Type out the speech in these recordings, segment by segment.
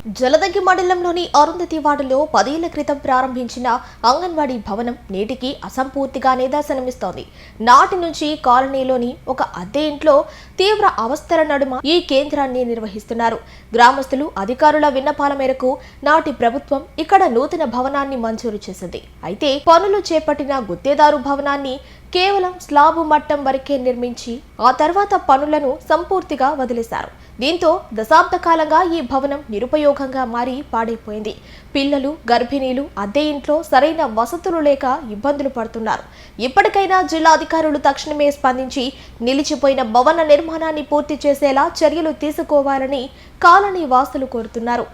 జలదంకి మండలంలోని అరుంధతి వార్డులో 10 ఏళ్ల క్రితం ప్రారంభించిన అంగన్వాడీ భవనం నేటికి అసంపూర్తిగానే దర్శనమిస్తోంది. నాటి నుంచి కాలనీలోని ఒక అద్దె ఇంట్లో తీవ్ర అవస్థల నడుమ ఈ కేంద్రాన్ని నిర్వహిస్తున్నారు. గ్రామస్తులు, అధికారుల విన్నపాల మేరకు నాటి ప్రభుత్వం ఇక్కడ నూతన భవనాన్ని మంజూరు చేసింది. అయితే పనులు చేపట్టిన గుత్తేదారు భవనాన్ని కేవలం స్లాబు మట్టం వరకే నిర్మించి ఆ తర్వాత పనులను సంపూర్తిగా వదిలేశారు. దీంతో దశాబ్ద కాలంగా ఈ భవనం నిరుపయోగంగా మారి పాడైపోయింది. పిల్లలు, గర్భిణీలు అద్దె ఇంట్లో సరైన వసతులు లేక ఇబ్బందులు పడుతున్నారు. ఇప్పటికైనా జిల్లా అధికారులు తక్షణమే స్పందించి నిలిచిపోయిన భవన నిర్మాణాన్ని పూర్తి చేసేలా చర్యలు తీసుకోవాలని కాలనీ వాసులు కోరుతున్నారు.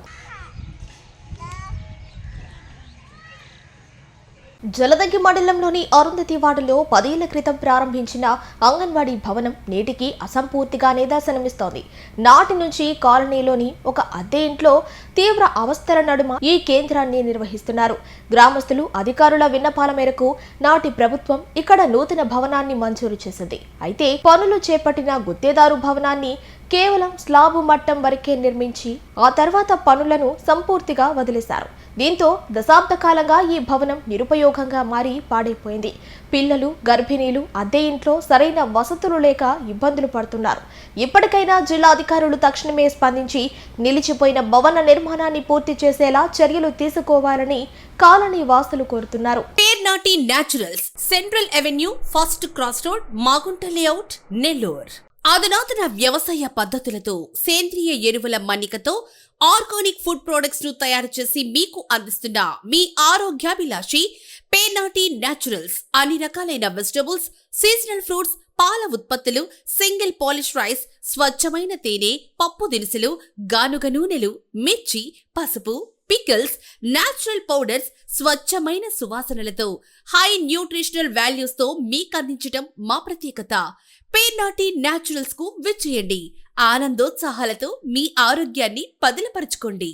జలదంకి మండలంలోని అరుంధతి వార్డులో 10 ఏళ్ల క్రితం ప్రారంభించిన అంగన్వాడీ భవనం నేటికి అసంపూర్తిగానే దర్శనమిస్తోంది. నాటి నుంచి కాలనీలోని ఒక అద్దె ఇంట్లో తీవ్ర అవస్థల నడుమ ఈ కేంద్రాన్ని నిర్వహిస్తున్నారు. గ్రామస్తులు, అధికారుల విన్నపాల మేరకు నాటి ప్రభుత్వం ఇక్కడ నూతన భవనాన్ని మంజూరు చేసింది. అయితే పనులు చేపట్టిన గుత్తేదారు భవనాన్ని కేవలం స్లాబు మట్టం వరకే నిర్మించి ఆ తర్వాత పనులను సంపూర్తిగా వదిలేశారు. దీంతో దశాబ్ద కాలంగా ఈ భవనం నిరుపయోగంగా మారి పాడైపోయింది. పిల్లలు, గర్భిణీలు అద్దె ఇంట్లో సరైన వసతులు లేక ఇబ్బందులు పడుతున్నారు. ఇప్పటికైనా జిల్లా అధికారులు తక్షణమే స్పందించి నిలిచిపోయిన భవన నిర్మాణాన్ని పూర్తి చేసేలా చర్యలు తీసుకోవాలని కాలనీ వాసులు కోరుతున్నారు. Pernati naturals, central avenue, first cross road, Magunta layout, Nellore. అధునాతన వ్యవసాయ పద్ధతులతో సేంద్రియ ఎరువుల మన్నికతో ఆర్గానిక్ ఫుడ్ ప్రొడక్ట్స్ ను తయారు చేసి మీకు అందిస్తున్న మీ ఆరోగ్యాభిలాషి పేర్నాటి న్యాచురల్స్. అన్ని రకాలైన వెజిటబుల్స్, సీజనల్ ఫ్రూట్స్, పాల ఉత్పత్తులు, సింగిల్ పాలిష్ రైస్, స్వచ్ఛమైన తేనె, పప్పు దినుసులు, గానుగ నూనెలు, మిర్చి, పసుపు, పికిల్స్, నేచురల్ పౌడర్స్, స్వచ్ఛమైన సువాసనలతో హై న్యూట్రిషనల్ వాల్యూస్ తో మీకు అందించడం మా ప్రత్యేకత. పేర్నాటి న్యాచురల్స్ కు విచ్చేయండి. ఆనందోత్సాహాలతో మీ ఆరోగ్యాన్ని పదిలపరచుకోండి.